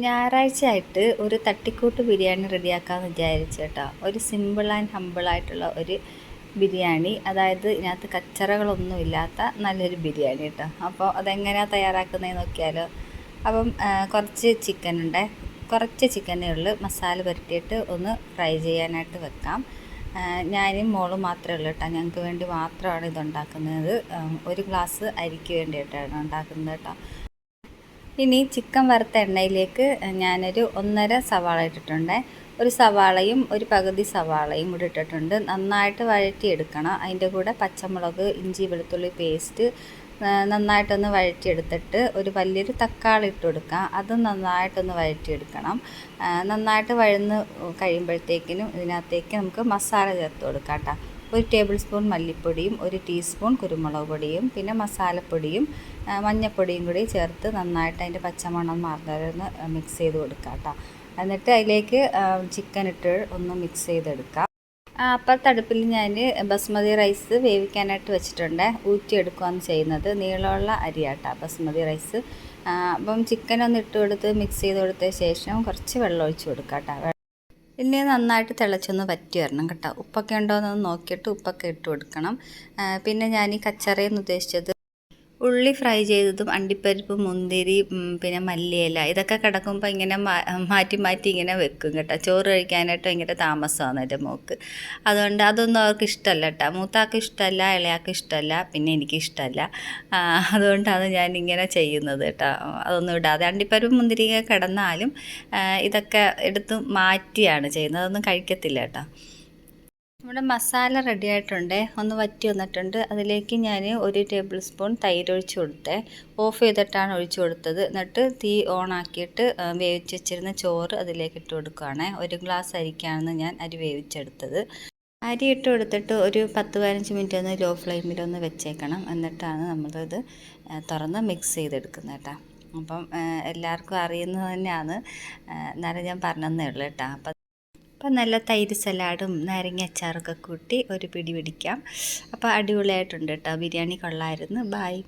ഞായറാഴ്ചയായിട്ട് ഒരു തട്ടിക്കൂട്ട് ബിരിയാണി റെഡിയാക്കാമെന്ന് വിചാരിച്ചു കേട്ടോ. ഒരു സിമ്പിൾ ആൻഡ് ഹമ്പിളായിട്ടുള്ള ഒരു ബിരിയാണി, അതായത് ഇതിനകത്ത് കച്ചറകളൊന്നും ഇല്ലാത്ത നല്ലൊരു ബിരിയാണി കേട്ടോ. അപ്പോൾ അതെങ്ങനെയാണ് തയ്യാറാക്കുന്നതെന്ന് നോക്കിയാലോ. അപ്പം കുറച്ച് ചിക്കനുണ്ട്, കുറച്ച് ചിക്കനേ ഉള്ളൂ. മസാല പുരട്ടിയിട്ട് ഒന്ന് ഫ്രൈ ചെയ്യാനായിട്ട് വെക്കാം. ഞാനും മോളും മാത്രമേ ഉള്ളൂ കേട്ടോ. ഞങ്ങൾക്ക് വേണ്ടി മാത്രമാണ് ഇതുണ്ടാക്കുന്നത്. ഒരു ഗ്ലാസ് അരിക്ക് വേണ്ടിയിട്ടാണ് ഉണ്ടാക്കുന്നത് കേട്ടോ. ഇനി ചിക്കൻ വറുത്ത എണ്ണയിലേക്ക് ഞാനൊരു 1.5 സവാള ഇട്ടിട്ടുണ്ട്. ഒരു സവാളയും ഒരു പകുതി സവാളയും കൂടി ഇട്ടിട്ടുണ്ട്. നന്നായിട്ട് വഴറ്റിയെടുക്കണം. അതിൻ്റെ കൂടെ പച്ചമുളക്, ഇഞ്ചി വെളുത്തുള്ളി പേസ്റ്റ് നന്നായിട്ടൊന്ന് വഴറ്റിയെടുത്തിട്ട് ഒരു വലിയൊരു തക്കാളി ഇട്ട് കൊടുക്കാം. അതും നന്നായിട്ടൊന്ന് വഴറ്റിയെടുക്കണം. നന്നായിട്ട് വഴന്ന് കഴിയുമ്പോഴത്തേക്കിനും ഇതിനകത്തേക്ക് നമുക്ക് മസാല ചേർത്ത് കൊടുക്കാം കേട്ടോ. 1 ടേബിൾ സ്പൂൺ മല്ലിപ്പൊടിയും 1 ടീസ്പൂൺ കുരുമുളക് പൊടിയും പിന്നെ മസാലപ്പൊടിയും മഞ്ഞൾപ്പൊടിയും കൂടി ചേർത്ത് നന്നായിട്ട് അതിൻ്റെ പച്ചമണം മാറുന്നവരൊന്ന് മിക്സ് ചെയ്ത് കൊടുക്കാം കേട്ടോ. എന്നിട്ട് അതിലേക്ക് ചിക്കൻ ഇട്ട് ഒന്ന് മിക്സ് ചെയ്തെടുക്കാം. അപ്പുറത്തെ അടുപ്പിൽ ഞാൻ ബസ്മതി റൈസ് വേവിക്കാനായിട്ട് വെച്ചിട്ടുണ്ട്. ഊറ്റിയെടുക്കുകയാണ് ചെയ്യുന്നത്. നീളമുള്ള അരിയാട്ടോ ബസ്മതി റൈസ്. അപ്പം ചിക്കനൊന്ന് ഇട്ട് കൊടുത്ത് മിക്സ് ചെയ്ത് കൊടുത്ത ശേഷം കുറച്ച് വെള്ളം ഒഴിച്ച് കൊടുക്കാം കേട്ടോ. ഇനി നന്നായിട്ട് തിളച്ചൊന്ന് വറ്റി വരണം കേട്ടോ. ഉപ്പൊക്കെ ഉണ്ടോയെന്നൊന്ന് നോക്കിയിട്ട് ഉപ്പൊക്കെ ഇട്ട് കൊടുക്കണം. പിന്നെ ഞാൻ ഈ കച്ചറയെന്ന് ഉദ്ദേശിച്ചത് ഉള്ളി ഫ്രൈ ചെയ്തതും അണ്ടിപ്പരിപ്പ്, മുന്തിരി, പിന്നെ മല്ലിയില ഇതൊക്കെ കിടക്കുമ്പോൾ ഇങ്ങനെ മാറ്റി മാറ്റി ഇങ്ങനെ വെക്കും കേട്ടോ. ചോറ് കഴിക്കാനായിട്ട് ഭയങ്കര താമസമാണ് എൻ്റെ മോൾക്ക്. അതുകൊണ്ട് അതൊന്നും അവർക്ക് ഇഷ്ടമല്ല കേട്ടോ. മൂത്താൾക്ക് ഇഷ്ടമല്ല, ഇളയാൾക്ക് ഇഷ്ടമല്ല, പിന്നെ എനിക്കിഷ്ടമല്ല. അതുകൊണ്ടാണ് ഞാനിങ്ങനെ ചെയ്യുന്നത് കേട്ടോ. അതൊന്നും ഇടാതെ അണ്ടിപ്പരിപ്പ് മുന്തിരിയൊക്കെ കിടന്നാലും ഇതൊക്കെ എടുത്ത് മാറ്റിയാണ് ചെയ്യുന്നത്. അതൊന്നും കഴിക്കത്തില്ല കേട്ടോ. നമ്മുടെ മസാല റെഡി ആയിട്ടുണ്ട്. ഒന്ന് വറ്റി വന്നിട്ടുണ്ട്. അതിലേക്ക് ഞാൻ 1 ടേബിൾ സ്പൂൺ തൈര് ഒഴിച്ച് കൊടുത്തേ. ഓഫ് ചെയ്തിട്ടാണ് ഒഴിച്ച് കൊടുത്തത്. എന്നിട്ട് തീ ഓണാക്കിയിട്ട് വേവിച്ച് വെച്ചിരുന്ന ചോറ് അതിലേക്ക് ഇട്ട് കൊടുക്കുകയാണ്. 1 ഗ്ലാസ് അരിക്കാണ് ഞാൻ അരി വേവിച്ചെടുത്തത്. അരി ഇട്ട് കൊടുത്തിട്ട് ഒരു 10-15 മിനിറ്റ് ഒന്ന് ലോ ഫ്ലെയിമിലൊന്ന് വെച്ചേക്കണം. എന്നിട്ടാണ് നമ്മളിത് തുറന്ന് മിക്സ് ചെയ്തെടുക്കുന്നത് കേട്ടോ. അപ്പം എല്ലാവർക്കും അറിയുന്നത് തന്നെയാണ്, എന്നാലും ഞാൻ പറഞ്ഞതേ ഉള്ളൂ കേട്ടോ. അപ്പം നല്ല തൈര് സലാഡും നാരങ്ങ അച്ചാറൊക്കെ കൂട്ടി ഒരു പിടി പിടിക്കാം. അപ്പോൾ അടിപൊളിയായിട്ടുണ്ട് കേട്ടോ. ബിരിയാണി കൊള്ളായിരുന്നു. ബായ്.